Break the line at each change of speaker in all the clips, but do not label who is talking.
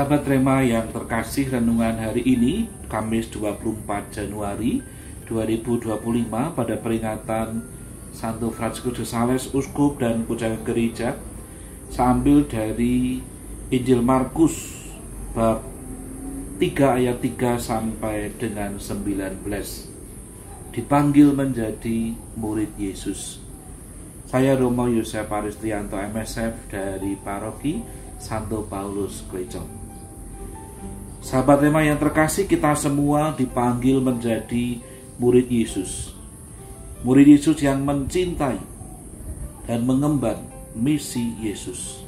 Sahabat Rema yang terkasih, renungan hari ini Kamis 24 Januari 2025 pada peringatan Santo Fransiskus de Sales, Uskup dan Pujangga Gereja, saya ambil dari Injil Markus bab 3 ayat 3 sampai dengan 19. Dipanggil menjadi murid Yesus. Saya Romo Yosef Aristianto MSF dari Paroki Santo Paulus Klecon. Sahabat Rema yang terkasih, kita semua dipanggil menjadi murid Yesus. Murid Yesus yang mencintai dan mengemban misi Yesus.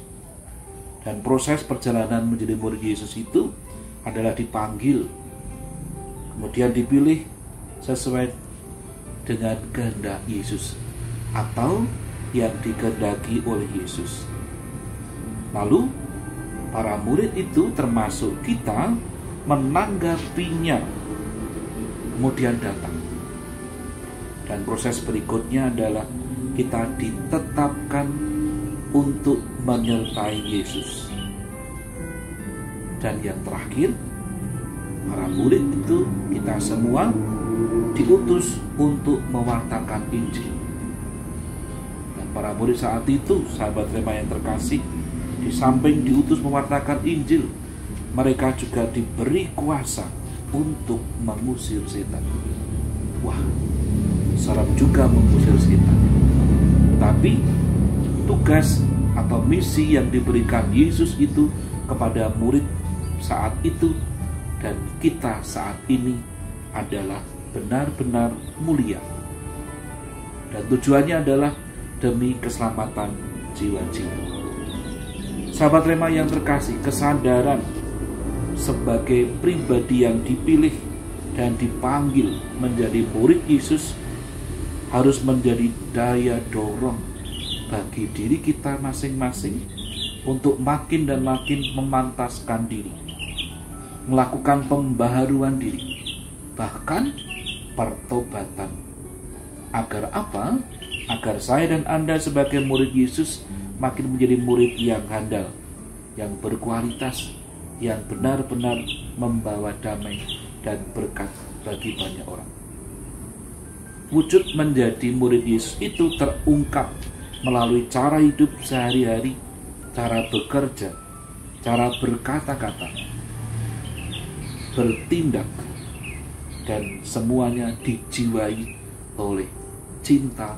Dan proses perjalanan menjadi murid Yesus itu adalah dipanggil, kemudian dipilih sesuai dengan kehendak Yesus atau yang dikehendaki oleh Yesus. Lalu para murid itu termasuk kita menanggapinya, kemudian datang. Dan proses berikutnya adalah kita ditetapkan untuk menyertai Yesus. Dan yang terakhir, para murid itu kita semua diutus untuk mewartakan Injil. Dan para murid saat itu, sahabat Rema yang terkasih, di samping diutus mewartakan Injil, mereka juga diberi kuasa untuk mengusir setan. Wah, serem juga mengusir setan. Tapi tugas atau misi yang diberikan Yesus itu kepada murid saat itu dan kita saat ini adalah benar-benar mulia. Dan tujuannya adalah demi keselamatan jiwa-jiwa. Sahabat Rema yang terkasih, kesadaran sebagai pribadi yang dipilih dan dipanggil menjadi murid Yesus harus menjadi daya dorong bagi diri kita masing-masing untuk makin dan makin memantaskan diri, melakukan pembaharuan diri, bahkan pertobatan. Agar apa? Agar saya dan Anda sebagai murid Yesus makin menjadi murid yang handal, yang berkualitas, yang benar-benar membawa damai dan berkat bagi banyak orang. Wujud menjadi murid Yesus itu terungkap melalui cara hidup sehari-hari, cara bekerja, cara berkata-kata, bertindak, dan semuanya dijiwai oleh cinta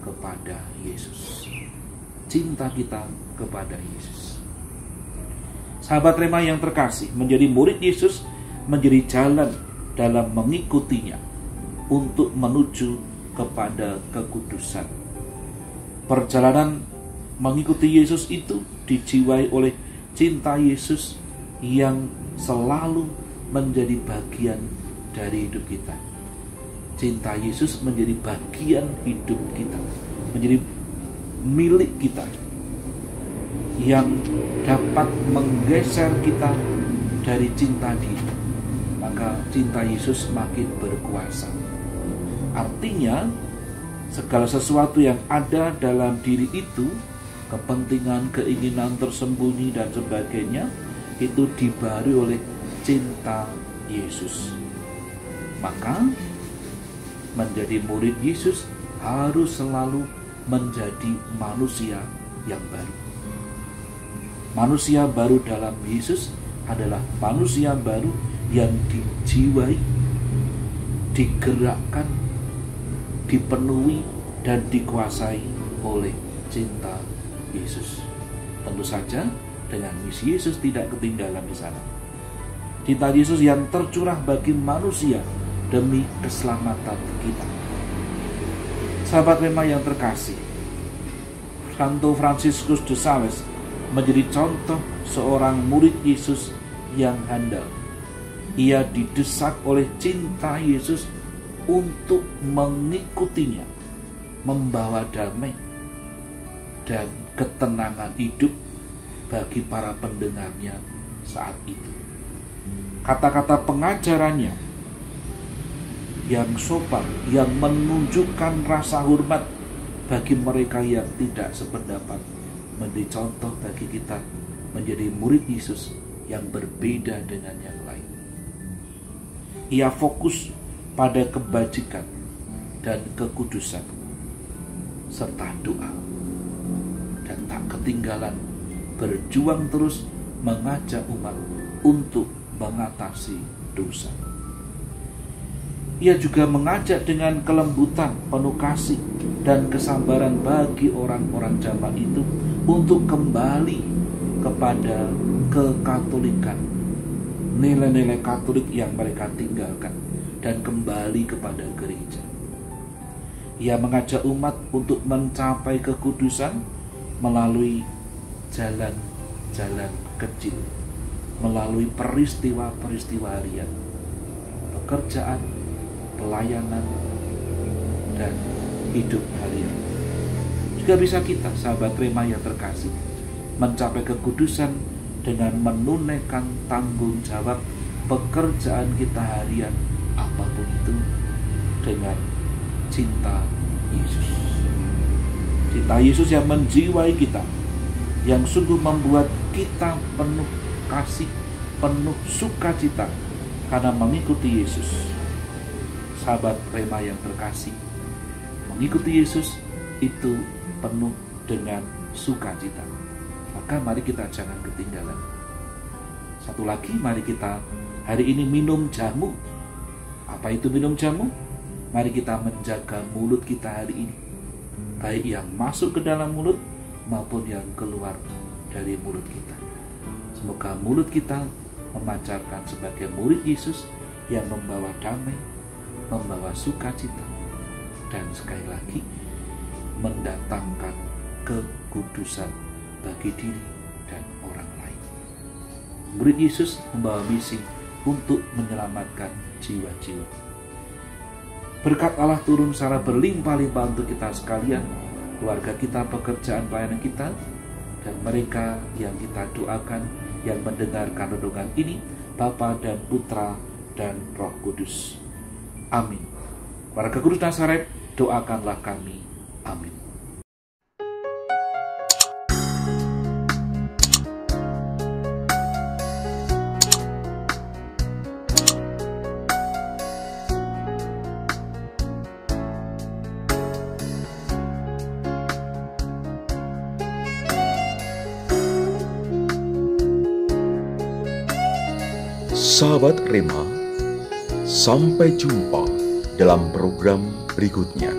kepada Yesus. Cinta kita kepada Yesus. Sahabat Rema yang terkasih, menjadi murid Yesus menjadi jalan dalam mengikutinya untuk menuju kepada kekudusan. Perjalanan mengikuti Yesus itu dijiwai oleh cinta Yesus yang selalu menjadi bagian dari hidup kita. Cinta Yesus menjadi bagian hidup kita, menjadi milik kita, yang dapat menggeser kita dari cinta diri. Maka cinta Yesus makin berkuasa. Artinya segala sesuatu yang ada dalam diri itu, kepentingan, keinginan tersembunyi dan sebagainya, itu dibaharui oleh cinta Yesus. Maka menjadi murid Yesus harus selalu menjadi manusia yang baru. Manusia baru dalam Yesus adalah manusia baru yang dijiwai, digerakkan, dipenuhi, dan dikuasai oleh cinta Yesus. Tentu saja dengan misi Yesus tidak ketinggalan di sana. Cinta Yesus yang tercurah bagi manusia demi keselamatan kita. Sahabat Rema yang terkasih, Santo Fransiskus de Sales menjadi contoh seorang murid Yesus yang handal. Ia didesak oleh cinta Yesus untuk mengikutinya, membawa damai dan ketenangan hidup bagi para pendengarnya saat itu. Kata-kata pengajarannya yang sopan, yang menunjukkan rasa hormat bagi mereka yang tidak sependapat, menjadi contoh bagi kita menjadi murid Yesus yang berbeda dengan yang lain. Ia fokus pada kebajikan dan kekudusan serta doa, dan tak ketinggalan berjuang terus mengajak umat untuk mengatasi dosa. Ia juga mengajak dengan kelembutan, penuh kasih, dan kesabaran bagi orang-orang zaman itu untuk kembali kepada kekatolikan, nilai-nilai Katolik yang mereka tinggalkan, dan kembali kepada gereja. Ia mengajak umat untuk mencapai kekudusan melalui jalan-jalan kecil, melalui peristiwa-peristiwa harian, pekerjaan, pelayanan, dan hidup harian. Juga bisa kita, sahabat Rema yang terkasih, mencapai kekudusan dengan menunaikan tanggung jawab pekerjaan kita harian, apapun itu, dengan cinta Yesus. Cinta Yesus yang menjiwai kita, yang sungguh membuat kita penuh kasih, penuh sukacita karena mengikuti Yesus. Sahabat Rema yang terkasih, mengikuti Yesus itu penuh dengan sukacita. Maka mari kita jangan ketinggalan. Satu lagi, mari kita hari ini minum jamu. Apa itu minum jamu? Mari kita menjaga mulut kita hari ini, baik yang masuk ke dalam mulut maupun yang keluar dari mulut kita. Semoga mulut kita memancarkan sebagai murid Yesus yang membawa damai, membawa sukacita, dan sekali lagi mendatangkan kekudusan bagi diri dan orang lain. Murid Yesus membawa misi untuk menyelamatkan jiwa-jiwa. Berkat Allah turun secara berlimpah-limpah untuk kita sekalian, keluarga kita, pekerjaan pelayanan kita, dan mereka yang kita doakan, yang mendengarkan renungan ini, Bapa dan Putra dan Roh Kudus. Amin. Warga Kudus Nazaret, doakanlah kami. Amin.
Sahabat Rema, sampai jumpa dalam program berikutnya.